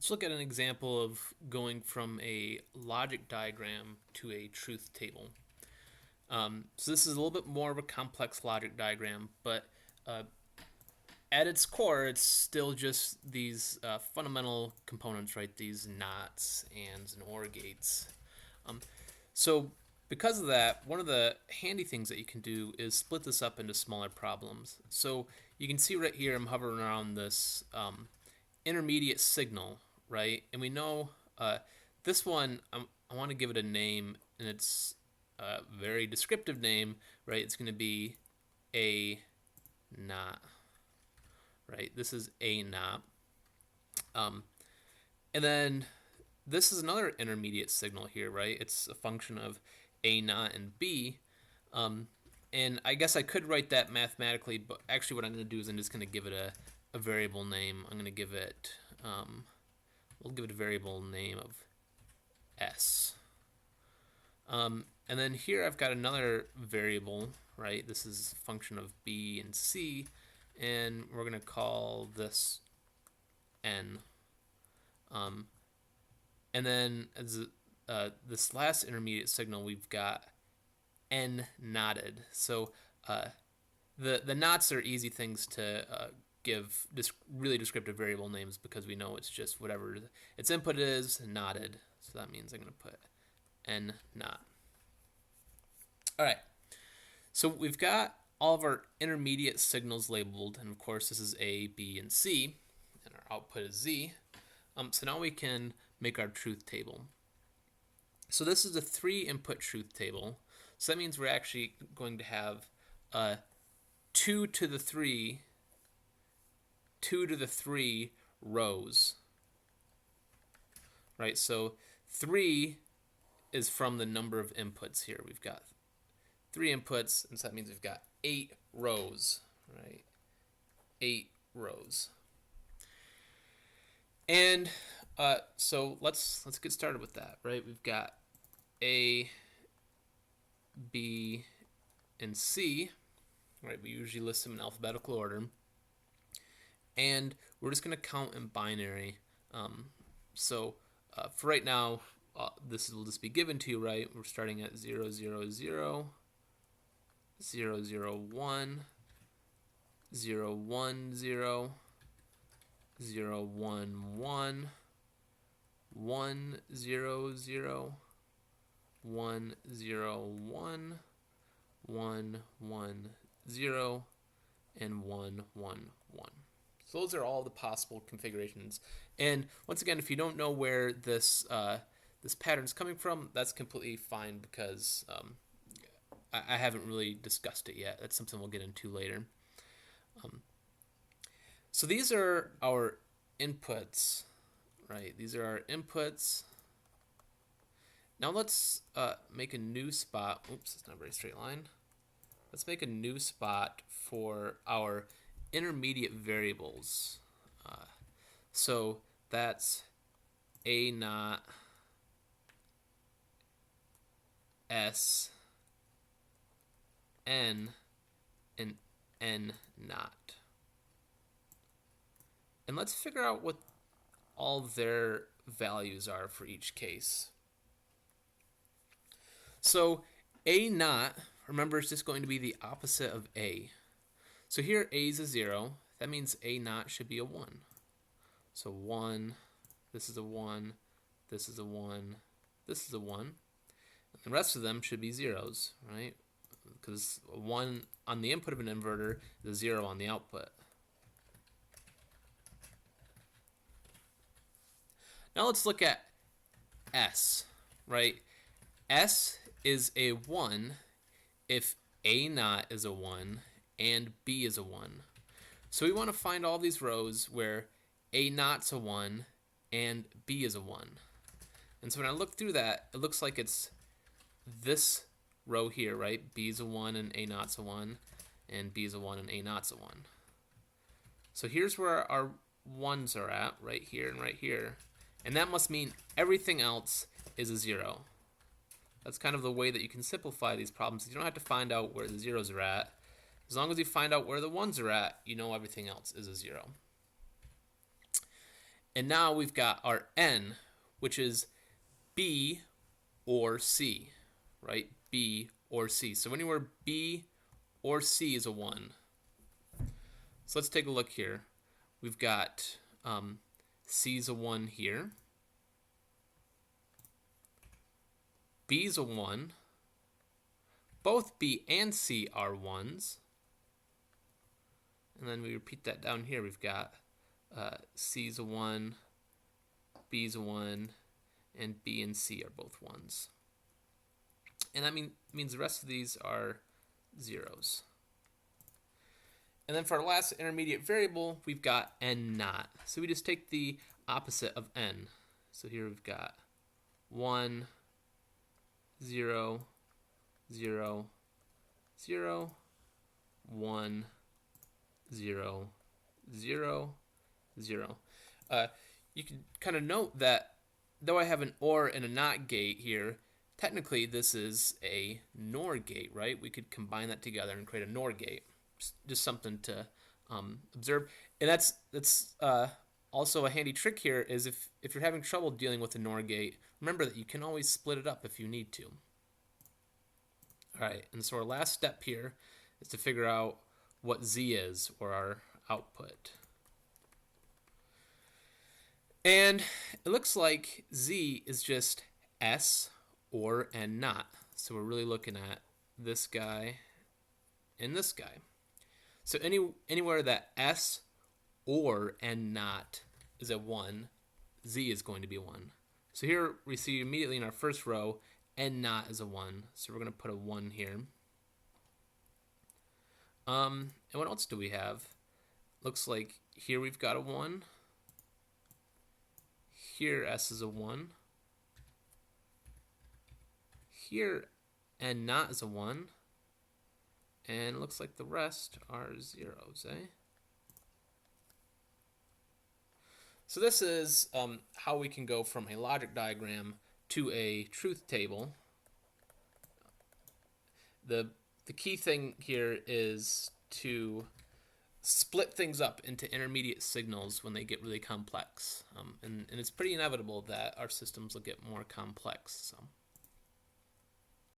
Let's look at an example of going from a logic diagram to a truth table. So this is a little bit more of a complex logic diagram, but at its core, it's still just these fundamental components, right? These nots, ands, and OR gates. So because of that, one of the handy things that you can do is split this up into smaller problems. So you can see right here, I'm hovering around this intermediate signal, right? And we know this one, I want to give it a name, and it's a very descriptive name, right? It's going to be A naught, right? This is A naught. And then this is another intermediate signal here, right? It's a function of A naught and B. And I guess I could write that mathematically, but actually what I'm going to do is I'm just going to give it a variable name. I'm going to give it, we'll give it a variable name of S. And then here I've got another variable, right? This is a function of B and C, and we're going to call this N. And then as this last intermediate signal, we've got N knotted. So the knots are easy things to give really descriptive variable names because we know it's just whatever its input is knotted. So that means I'm going to put N knot. All right. So we've got all of our intermediate signals labeled, and of course this is A, B, and C, and our output is Z. So now we can make our truth table. So this is a 3-input truth table. So that means we're actually going to have 2 to the 3 rows. Right, so 3 is from the number of inputs here. We've got 3 inputs, and so that means we've got 8 rows, right? 8 rows. And so let's get started with that, right? We've got A, B, and C, right? We usually list them in alphabetical order. And we're just going to count in binary. So for right now, this will just be given to you, right? We're starting at 0, 0, 0, 0, 0, 1, 0, 1, 0, 0, 1, 1, 1, 0, 0, 1, 0, 1, 1, 1, 0, and 1, 1, 1. So those are all the possible configurations. And once again, if you don't know where this this pattern is coming from, that's completely fine because I haven't really discussed it yet. That's something we'll get into later. So these are our inputs, right? These are our inputs. Now let's make a new spot. Oops, it's not a very straight line. Let's make a new spot for our intermediate variables. So that's A naught, S, N, and N naught. And let's figure out what all their values are for each case. So A naught, remember, it's just going to be the opposite of A. So here A is a 0. That means A naught should be a 1. So 1, this is a 1, this is a 1, this is a 1. The rest of them should be zeros, right? Because a 1 on the input of an inverter is a 0 on the output. Now let's look at S, right? S is a 1 if A naught is a 1 and B is a 1. So we want to find all these rows where A naught's a 1 and B is a 1. And so when I look through that, it looks like it's this row here, right? B is a 1 and A naught's a 1, and B is a 1 and A naught's a 1. So here's where our 1s are at, right here and right here. And that must mean everything else is a 0. That's kind of the way that you can simplify these problems. You don't have to find out where the zeros are at. As long as you find out where the 1s are at, you know everything else is a 0. And now we've got our n, which is B or C, right? B or C. So anywhere B or C is a 1. So let's take a look here. We've got C is a 1 here. B is a 1. Both B and C are 1s. And then we repeat that down here. We've got C is a 1, B is a 1, and B and C are both 1s. And that means the rest of these are 0s. And then for our last intermediate variable, we've got n naught. So we just take the opposite of n. So here we've got 1, 0, 0, 0, 1, 0, 0, 0. You can kind of note that though I have an OR and a NOT gate here, technically this is a NOR gate, right? We could combine that together and create a NOR gate. Just something to observe. And that's also a handy trick here is if you're having trouble dealing with a NOR gate, remember that you can always split it up if you need to. All right, and so our last step here is to figure out what Z is, or our output. And it looks like Z is just S or N naught. So we're really looking at this guy and this guy. So anywhere that S or N naught is a 1, Z is going to be 1. So here we see immediately in our first row, N naught is a 1. So we're going to put a 1 here. And what else do we have? Looks like here we've got a 1. Here S is a 1. Here N naught is a 1. And it looks like the rest are 0s, eh? So this is how we can go from a logic diagram to a truth table. The key thing here is to split things up into intermediate signals when they get really complex. And it's pretty inevitable that our systems will get more complex. So.